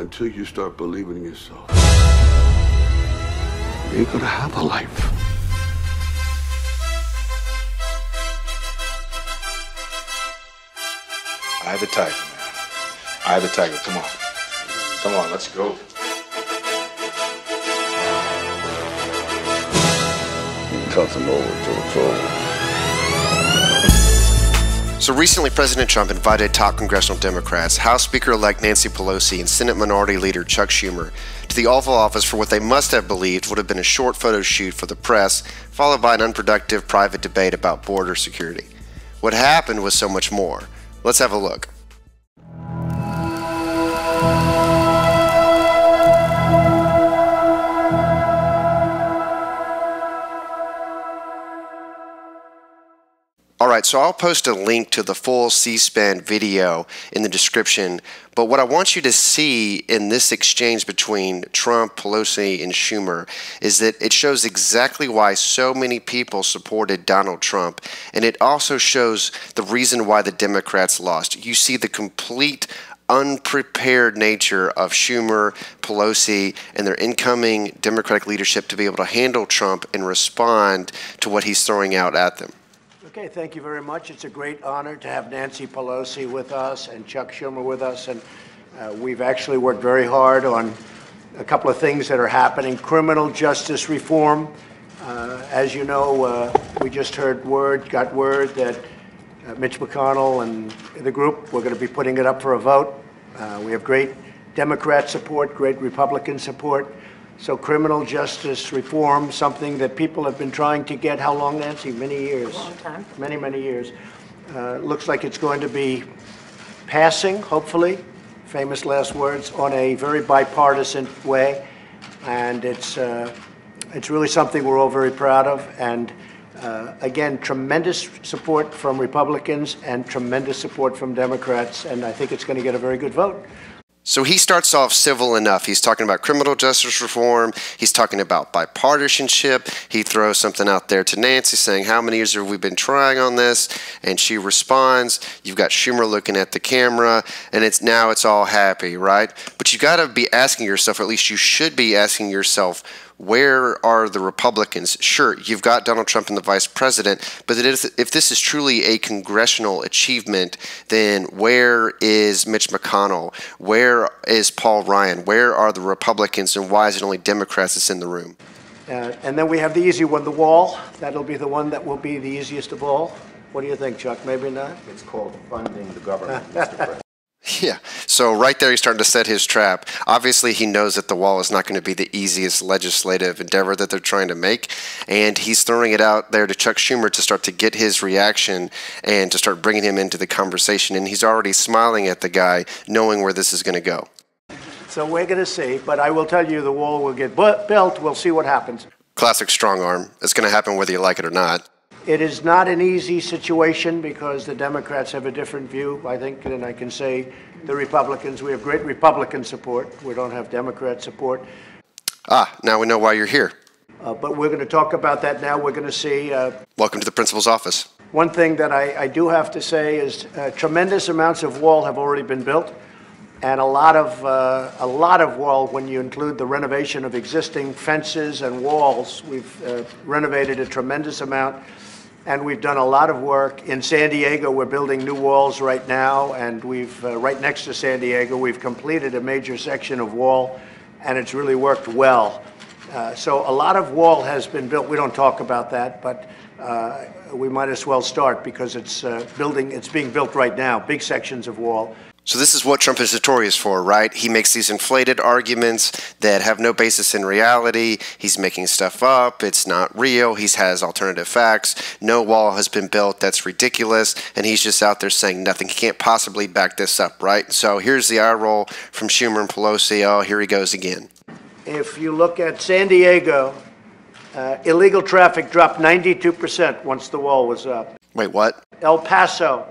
until you start believing in yourself, you ain't gonna have a life. Eye of the tiger, man. Eye of the tiger. Come on. Come on, let's go. You can toss them over till it's over. So recently, President Trump invited top congressional Democrats, House Speaker-elect Nancy Pelosi and Senate Minority Leader Chuck Schumer, to the Oval Office for what they must have believed would have been a short photo shoot for the press, followed by an unproductive private debate about border security. What happened was so much more. Let's have a look. Alright, so I'll post a link to the full C-SPAN video in the description, but what I want you to see in this exchange between Trump, Pelosi, and Schumer is that it shows exactly why so many people supported Donald Trump, and it also shows the reason why the Democrats lost. You see the complete unprepared nature of Schumer, Pelosi, and their incoming Democratic leadership to be able to handle Trump and respond to what he's throwing out at them. Okay, thank you very much. It's a great honor to have Nancy Pelosi with us and Chuck Schumer with us. And we've actually worked very hard on a couple of things that are happening. Criminal justice reform. As you know, we just got word that Mitch McConnell and the group, we're going to be putting it up for a vote. We have great Democrat support, great Republican support. So criminal justice reform, something that people have been trying to get, how long, Nancy? Many years. A long time. Many, many years. Looks like it's going to be passing, hopefully, famous last words, on a very bipartisan way. And it's really something we're all very proud of. And again, tremendous support from Republicans and tremendous support from Democrats. And I think it's going to get a very good vote. So he starts off civil enough. He's talking about criminal justice reform. He's talking about bipartisanship. He throws something out there to Nancy saying, how many years have we been trying on this? And she responds. You've got Schumer looking at the camera, and it's all happy, right? But you got to be asking yourself, or at least you should be asking yourself, where are the Republicans? Sure, you've got Donald Trump and the vice president, but if this is truly a congressional achievement, then where is Mitch McConnell? Where is Paul Ryan? Where are the Republicans, and why is it only Democrats that's in the room? And then we have the easy one, the wall. That'll be the one that will be the easiest of all. What do you think, Chuck? Maybe not? It's called funding the government, Mr. President. Yeah, so right there he's starting to set his trap. Obviously he knows that the wall is not going to be the easiest legislative endeavor that they're trying to make, and he's throwing it out there to Chuck Schumer to start to get his reaction and to start bringing him into the conversation, and he's already smiling at the guy, knowing where this is going to go. So we're going to see, but I will tell you the wall will get built. We'll see what happens. Classic strong arm. It's going to happen whether you like it or not. It is not an easy situation because the Democrats have a different view, I think, than I can say the Republicans. We have great Republican support. We don't have Democrat support. Ah, now we know why you're here. But we're going to talk about that now. We're going to see. Welcome to the principal's office. One thing that I do have to say is tremendous amounts of wall have already been built. And a lot of wall, when you include the renovation of existing fences and walls, we've renovated a tremendous amount. And we've done a lot of work. In San Diego, we're building new walls right now, and we've, right next to San Diego, we've completed a major section of wall, and it's really worked well. So a lot of wall has been built. We don't talk about that, but we might as well start because it's being built right now, big sections of wall. So this is what Trump is notorious for, right? He makes these inflated arguments that have no basis in reality. He's making stuff up. It's not real. He has alternative facts. No wall has been built. That's ridiculous. And he's just out there saying nothing. He can't possibly back this up, right? So here's the eye roll from Schumer and Pelosi. Oh, here he goes again. If you look at San Diego, illegal traffic dropped 92% once the wall was up. Wait, what? El Paso.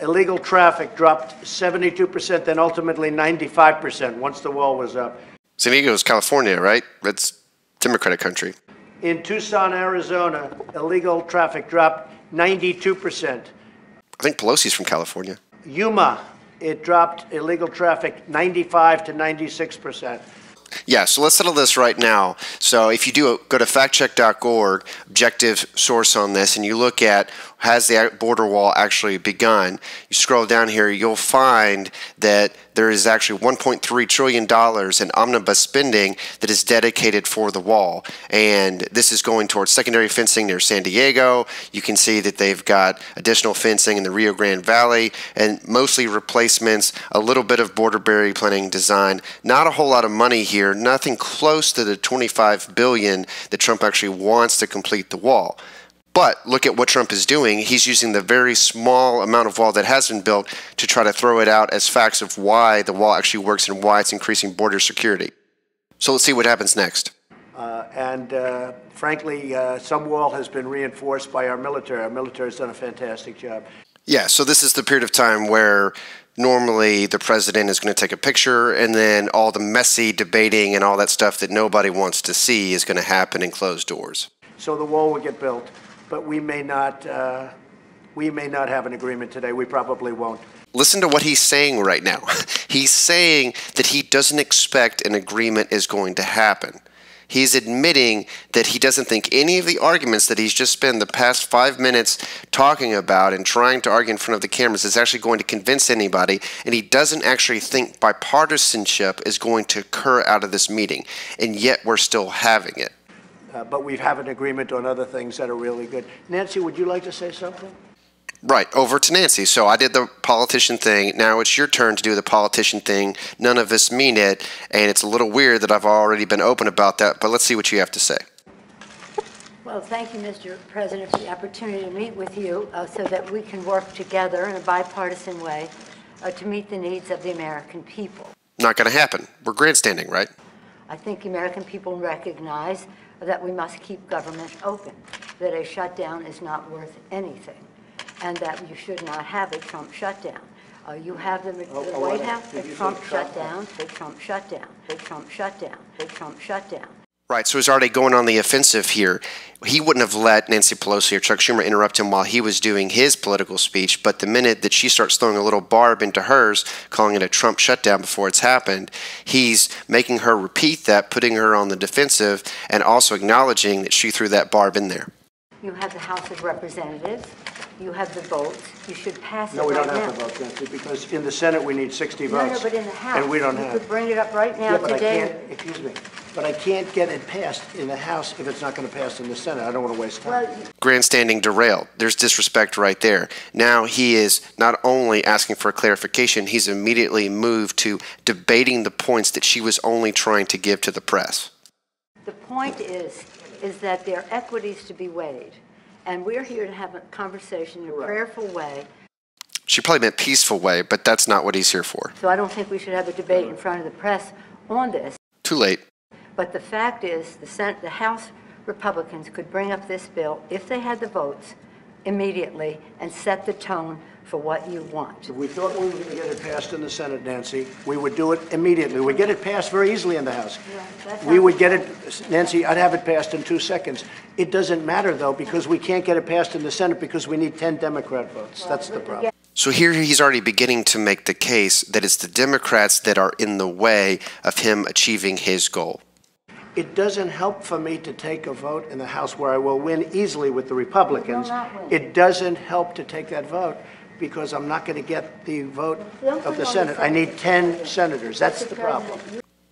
Illegal traffic dropped 72%, then ultimately 95% once the wall was up. San Diego is California, right? It's Democratic country. In Tucson, Arizona, illegal traffic dropped 92%. I think Pelosi's from California. Yuma, it dropped illegal traffic 95 to 96%. Yeah, so let's settle this right now. So if you go to factcheck.org, objective source on this, and you look at has the border wall actually begun, you scroll down here, you'll find that there is actually $1.3 trillion in omnibus spending that is dedicated for the wall. And this is going towards secondary fencing near San Diego. You can see that they've got additional fencing in the Rio Grande Valley and mostly replacements, a little bit of border barrier planning design. Not a whole lot of money here, nothing close to the $25 billion that Trump actually wants to complete the wall. But look at what Trump is doing. He's using the very small amount of wall that has been built to try to throw it out as facts of why the wall actually works and why it's increasing border security. So let's see what happens next. Frankly, some wall has been reinforced by our military. Our military has done a fantastic job. Yeah, so this is the period of time where normally the president is going to take a picture and then all the messy debating and all that stuff that nobody wants to see is going to happen in closed doors. So the wall will get built. But we may not have an agreement today. We probably won't. Listen to what he's saying right now. He's saying that he doesn't expect an agreement is going to happen. He's admitting that he doesn't think any of the arguments that he's just spent the past 5 minutes talking about and trying to argue in front of the cameras is actually going to convince anybody, and he doesn't actually think bipartisanship is going to occur out of this meeting, and yet we're still having it. But we have an agreement on other things that are really good. Nancy, would you like to say something? Right, over to Nancy. So I did the politician thing. Now it's your turn to do the politician thing. None of us mean it, and it's a little weird that I've already been open about that, but let's see what you have to say. Well, thank you, Mr. President, for the opportunity to meet with you so that we can work together in a bipartisan way to meet the needs of the American people. Not going to happen. We're grandstanding, right? I think the American people recognize that we must keep government open, that a shutdown is not worth anything, and that you should not have a Trump shutdown. You have the White House, a Trump shutdown, a Trump shutdown, a Trump shutdown, a Trump shutdown. Right, so he's already going on the offensive here. He wouldn't have let Nancy Pelosi or Chuck Schumer interrupt him while he was doing his political speech, but the minute that she starts throwing a little barb into hers, calling it a Trump shutdown before it's happened, he's making her repeat that, putting her on the defensive, and also acknowledging that she threw that barb in there. You have the House of Representatives. You have the votes. You should pass it right now. No, we don't have the votes, Nancy, because in the Senate we need 60 votes. No, but in the House, and we don't have. You could bring it up right now today. Excuse me, but I can't get it passed in the House if it's not going to pass in the Senate. I don't want to waste time. Well, Grandstanding derailed. There's disrespect right there. Now he is not only asking for a clarification, he's immediately moved to debating the points that she was only trying to give to the press. the point is that there are equities to be weighed. And we're here to have a conversation in a prayerful way. She probably meant peaceful way, but that's not what he's here for. So I don't think we should have a debate in front of the press on this. Too late. But the fact is, the House Republicans could bring up this bill, if they had the votes, immediately and set the tone for what you want. If we thought we were going to get it passed in the Senate, Nancy, we would do it immediately. We'd get it passed very easily in the House. We would get it, Nancy, I'd have it passed in 2 seconds. It doesn't matter, though, because we can't get it passed in the Senate because we need 10 Democrat votes. That's the problem. So here he's already beginning to make the case that it's the Democrats that are in the way of him achieving his goal. It doesn't help for me to take a vote in the House where I will win easily with the Republicans. It doesn't help to take that vote because I'm not going to get the vote of the Senate. I need 10 senators. That's the problem.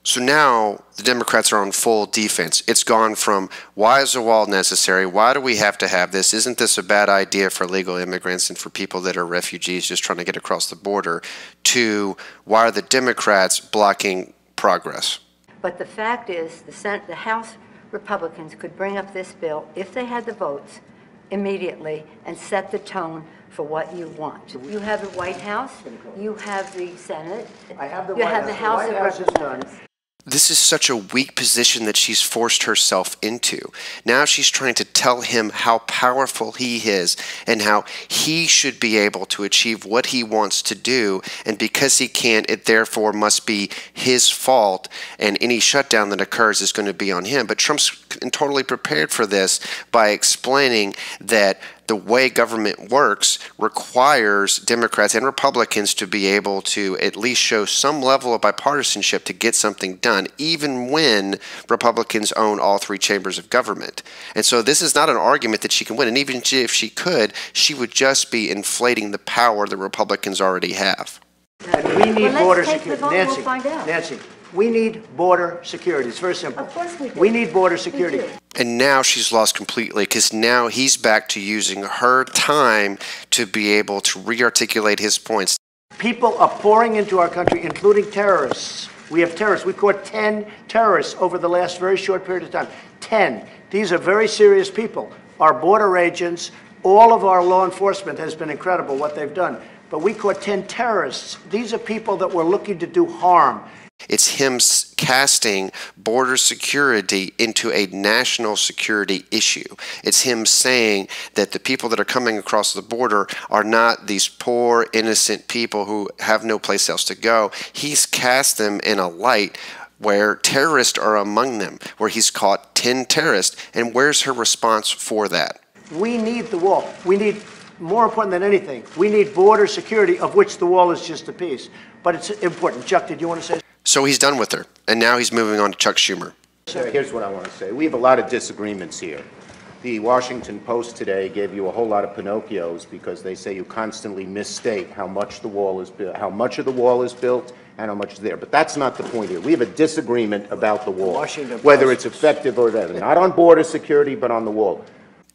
So now the Democrats are on full defense. It's gone from, why is a wall necessary? Why do we have to have this? Isn't this a bad idea for illegal immigrants and for people that are refugees just trying to get across the border? To, why are the Democrats blocking progress? But the fact is, the House Republicans could bring up this bill, if they had the votes, immediately and set the tone for what you want. You have the White House, you have the Senate, I have the you White have the House of House is done. Representatives. This is such a weak position that she's forced herself into. Now she's trying to tell him how powerful he is and how he should be able to achieve what he wants to do. And because he can't, it therefore must be his fault. And any shutdown that occurs is going to be on him. But Trump's totally prepared for this by explaining that the way government works requires Democrats and Republicans to be able to at least show some level of bipartisanship to get something done, even when Republicans own all three chambers of government. And so this is not an argument that she can win. And even if she could, she would just be inflating the power the Republicans already have. And we need border Let's take the security. vote, we'll find out. Nancy, we need border security. It's very simple. Of course we do. We need border security. We do. And now she's lost completely, because now he's back to using her time to be able to re-articulate his points. People are pouring into our country, including terrorists. We have terrorists. We caught 10 terrorists over the last very short period of time. 10. These are very serious people. Our border agents, all of our law enforcement has been incredible what they've done. But we caught 10 terrorists. These are people that were looking to do harm. It's him casting border security into a national security issue. It's him saying that the people that are coming across the border are not these poor, innocent people who have no place else to go. He's cast them in a light where terrorists are among them, where he's caught 10 terrorists. And where's her response for that? We need the wall. We need, more important than anything, we need border security, of which the wall is just a piece. But it's important. Chuck, did you want to say? So he's done with her, and now he's moving on to Chuck Schumer. Here's what I want to say. We have a lot of disagreements here. The Washington Post today gave you a whole lot of Pinocchios because they say you constantly misstate how much the wall is built, how much of the wall is built, and how much is there. But that's not the point here. We have a disagreement about the wall, whether it's effective or not. Not on border security, but on the wall.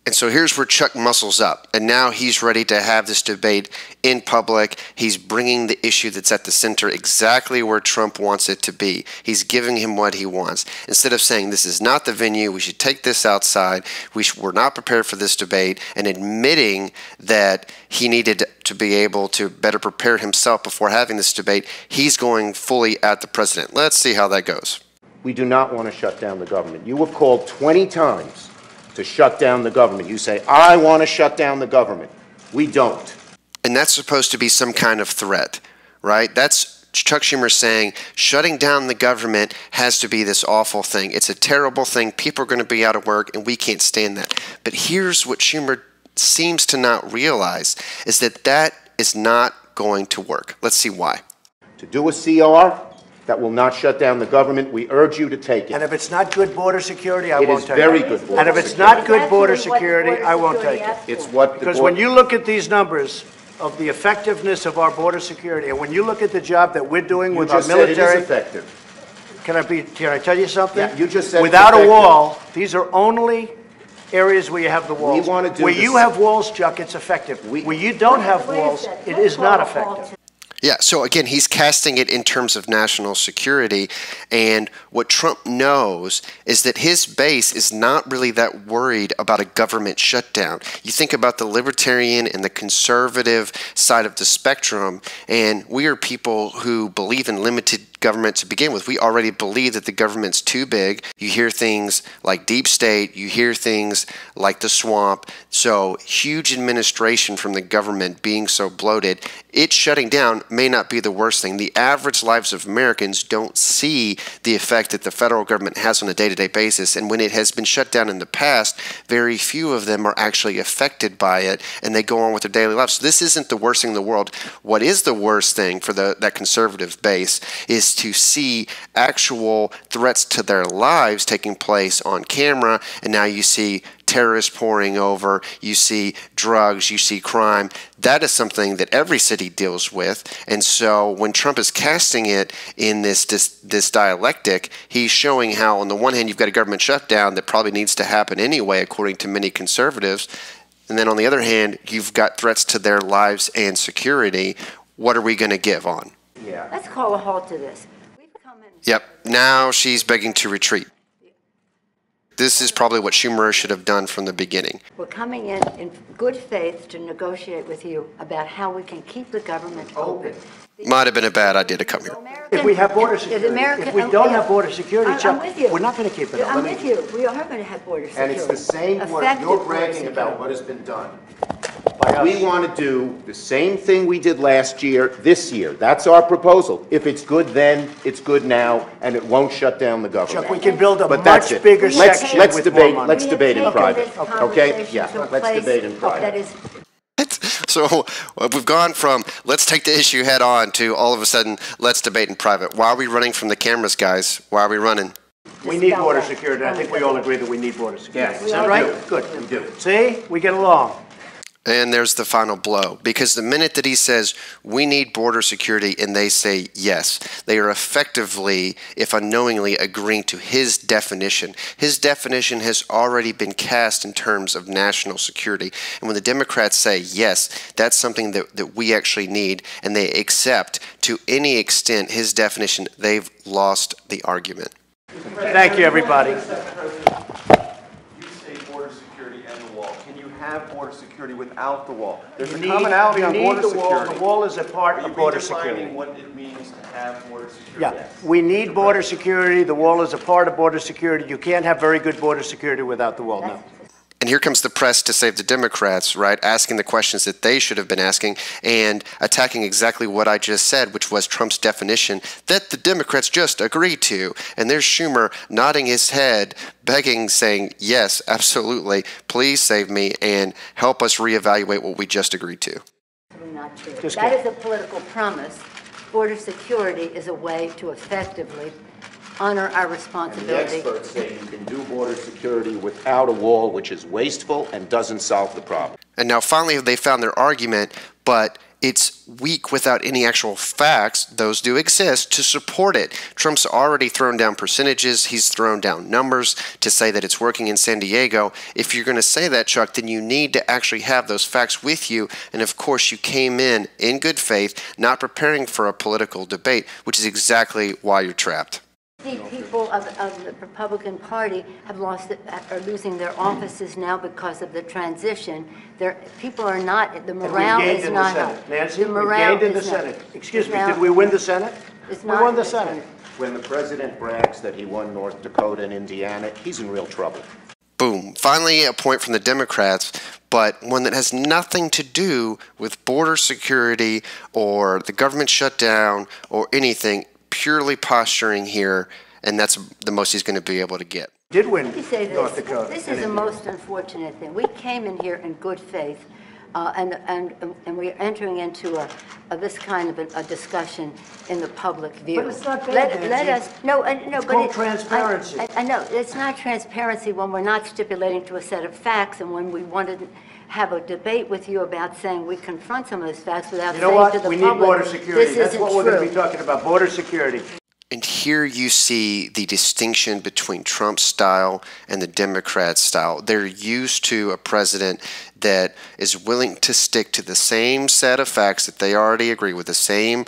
And so here's where Chuck muscles up, and now he's ready to have this debate in public. He's bringing the issue that's at the center exactly where Trump wants it to be. He's giving him what he wants. Instead of saying this is not the venue, we should take this outside, we're not prepared for this debate, and admitting that he needed to be able to better prepare himself before having this debate, he's going fully at the president. Let's see how that goes. We do not want to shut down the government. You were called 20 times to shut down the government. You say, I want to shut down the government. We don't. And that's supposed to be some kind of threat, right? That's Chuck Schumer saying shutting down the government has to be this awful thing. It's a terrible thing. People are going to be out of work, and we can't stand that. But here's what Schumer seems to not realize, is that that is not going to work. Let's see why. To do a CR that will not shut down the government, we urge you to take it. And if it's not good border security, I It won't is take very it. good border And if it's security. not good border That's what security, I won't take it. asked It's for. what the Because board- when you look at these numbers of the effectiveness of our border security, and when you look at the job that we're doing you with our just said it is military, effective. can I tell you something? Yeah, you just said it's Without a effective. wall, these are only areas where you have the walls. wanna do Where this- you have walls, Chuck, it's effective. Where you don't have Wait a walls, second. it Let's is not call a halt effective. to- Yeah, so again, he's casting it in terms of national security, and what Trump knows is that his base is not really that worried about a government shutdown. You think about the libertarian and the conservative side of the spectrum, and we are people who believe in limited government to begin with. We already believe that the government's too big. You hear things like deep state, you hear things like the swamp. So huge administration from the government being so bloated, it shutting down may not be the worst thing. The average lives of Americans don't see the effect that the federal government has on a day-to-day basis, and when it has been shut down in the past, very few of them are actually affected by it, and they go on with their daily lives. So this isn't the worst thing in the world. What is the worst thing for that conservative base is to see actual threats to their lives taking place on camera, and now you see terrorists pouring over, you see drugs, you see crime. That is something that every city deals with. And so when Trump is casting it in this dialectic, he's showing how on the one hand you've got a government shutdown that probably needs to happen anyway, according to many conservatives. And then on the other hand, you've got threats to their lives and security. What are we going to give on? Yeah. Let's call a halt to this. We've come in. Yep, now she's begging to retreat. This is probably what Schumer should have done from the beginning. We're coming in good faith to negotiate with you about how we can keep the government open. Might have been a bad idea to come here. If we have border security, if we don't have border security, I'm Chuck, with you. we're not going to keep it up. I'm with you. We are going to have border And security. it's the same word. Effective You're border bragging security. about what has been done. By we want to do the same thing we did last year, this year. That's our proposal. If it's good then, it's good now, and it won't shut down the government. Chuck, we can build a But that's much it. bigger Let's- section let's with debate- more money. let's debate in private. Okay? Yeah, To a let's place debate in private. That is So we've gone from let's take the issue head on to all of a sudden let's debate in private. Why are we running from the cameras, guys? Why are we running? We need border security. I think we all agree that we need border security. Yes, Is that we right? do. Good. We do. See? We get along. And there's the final blow, because the minute that he says we need border security and they say yes, they are effectively, if unknowingly, agreeing to his definition. His definition has already been cast in terms of national security. And when the Democrats say yes, that's something that we actually need, and they accept to any extent his definition, they've lost the argument. Thank you, everybody. You say border security and the wall. Can you have border security without the wall? There's a commonality on border security. The wall is a part Are you of border redefining security. what it means to have border security? Yeah, we need border security. The wall is a part of border security. You can't have very good border security without the wall, no. And here comes the press to save the Democrats, right? Asking the questions that they should have been asking and attacking exactly what I just said, which was Trump's definition that the Democrats just agreed to. And there's Schumer nodding his head, begging, saying, yes, absolutely, please save me and help us reevaluate what we just agreed to. not true. Just That kidding. is a political promise. Border security is a way to effectively honor our And the responsibility. experts say you can do border security without a wall, which is wasteful and doesn't solve the problem. And now finally they found their argument, but it's weak without any actual facts, those do exist, to support it. Trump's already thrown down percentages, he's thrown down numbers to say that it's working in San Diego. If you're going to say that, Chuck, then you need to actually have those facts with you. And of course you came in good faith, not preparing for a political debate, which is exactly why you're trapped. The people of the Republican Party have are losing their offices now because of the transition. People are not, the morale is not Senate. Nancy, the we morale gained in the is not- Senate. Excuse me, now- did we win the Senate? It's We not won the the Senate. When the president brags that he won North Dakota and Indiana, he's in real trouble. Boom. Finally, a point from the Democrats, but one that has nothing to do with border security or the government shutdown or anything, purely posturing here, and that's the most he's going to be able to get. Did win Let me say North this. Dakota. This and is the Indiana. most unfortunate thing. We came in here in good faith, and we're entering into this kind of a discussion in the public view. But it's not bad, Let Nancy. us, no, no, but called transparency. I know, it's not transparency when we're not stipulating to a set of facts, and when we wanted to have a debate with you about saying we confront some of those facts without You know saying to what? the We public, need border security. this That's isn't what we're going to be true. talking about, border security. And here you see the distinction between Trump's style and the Democrat style. They're used to a president that is willing to stick to the same set of facts that they already agree with, the same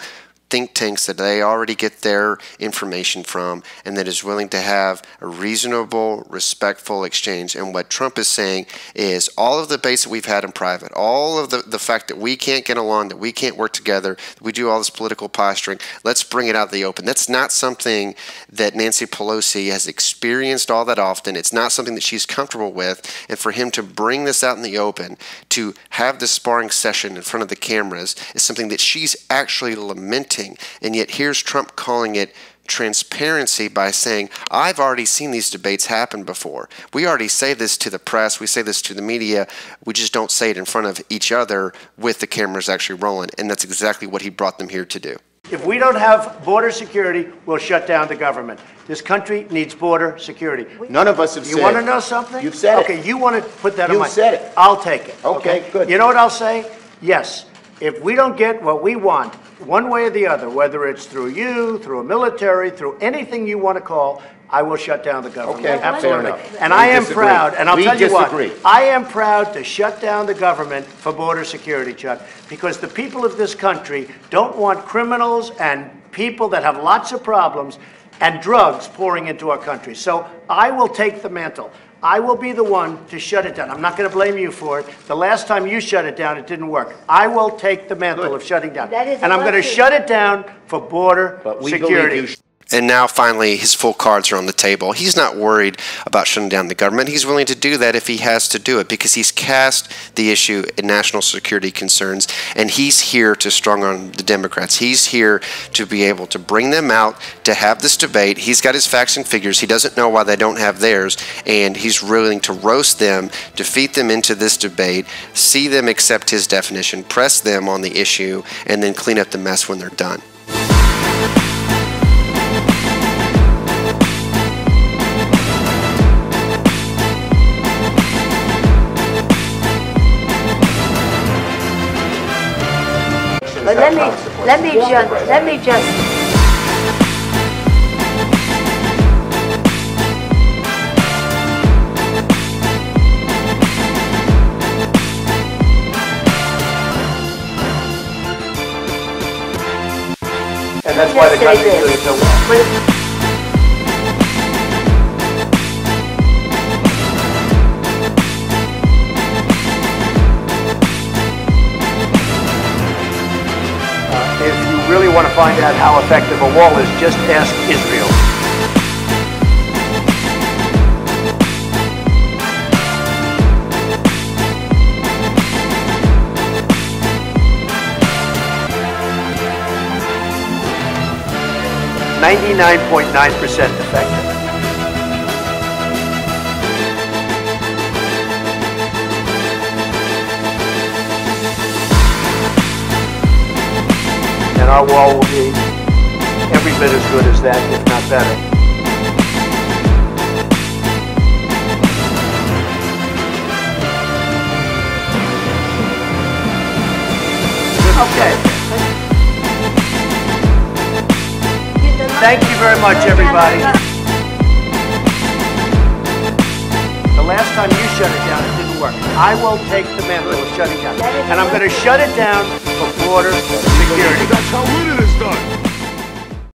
think tanks that they already get their information from, and that is willing to have a reasonable, respectful exchange. And what Trump is saying is all of the debates that we've had in private, all of the fact that we can't get along, that we can't work together, that we do all this political posturing, let's bring it out in the open. That's not something that Nancy Pelosi has experienced all that often. It's not something that she's comfortable with. And for him to bring this out in the open, to have this sparring session in front of the cameras, is something that she's actually lamenting. And yet here's Trump calling it transparency by saying, I've already seen these debates happen before. We already say this to the press, we say this to the media, we just don't say it in front of each other with the cameras actually rolling. And that's exactly what he brought them here to do. If we don't have border security, we'll shut down the government. This country needs border security. None of us have said. You want to know something? You've said it. Okay, you want to put that on You've my... said it. I'll take it. Okay, good. You know what I'll say? Yes. If we don't get what we want, one way or the other, whether it's through you, through a military, through anything you want to call, I will shut down the government. Okay, fair Absolutely. enough. And We I am disagree. proud, and I'll We tell you what, disagree. I am proud to shut down the government for border security, Chuck, because the people of this country don't want criminals and people that have lots of problems and drugs pouring into our country. So I will take the mantle. I will be the one to shut it down. I'm not going to blame you for it. The last time you shut it down, it didn't work. I will take the mantle of shutting down. That is And I'm going to lucky. shut it down for border But we security. believe you And now finally his full cards are on the table. He's not worried about shutting down the government. He's willing to do that if he has to do it because he's cast the issue in national security concerns, and he's here to strong on the Democrats. He's here to be able to bring them out, to have this debate. He's got his facts and figures. He doesn't know why they don't have theirs, and he's willing to roast them, defeat them into this debate, see them accept his definition, press them on the issue, and then clean up the mess when they're done. But let me just. And that's why the country is doing so well. If you really want to find out how effective a wall is, just ask Israel. .9% effective. And our wall will be every bit as good as that, if not better. Okay. Thank you very much, everybody. The last time you shut it down, it didn't work. I will take the mantle of shutting down. And I'm going to shut it down for border security. That's how winning is done.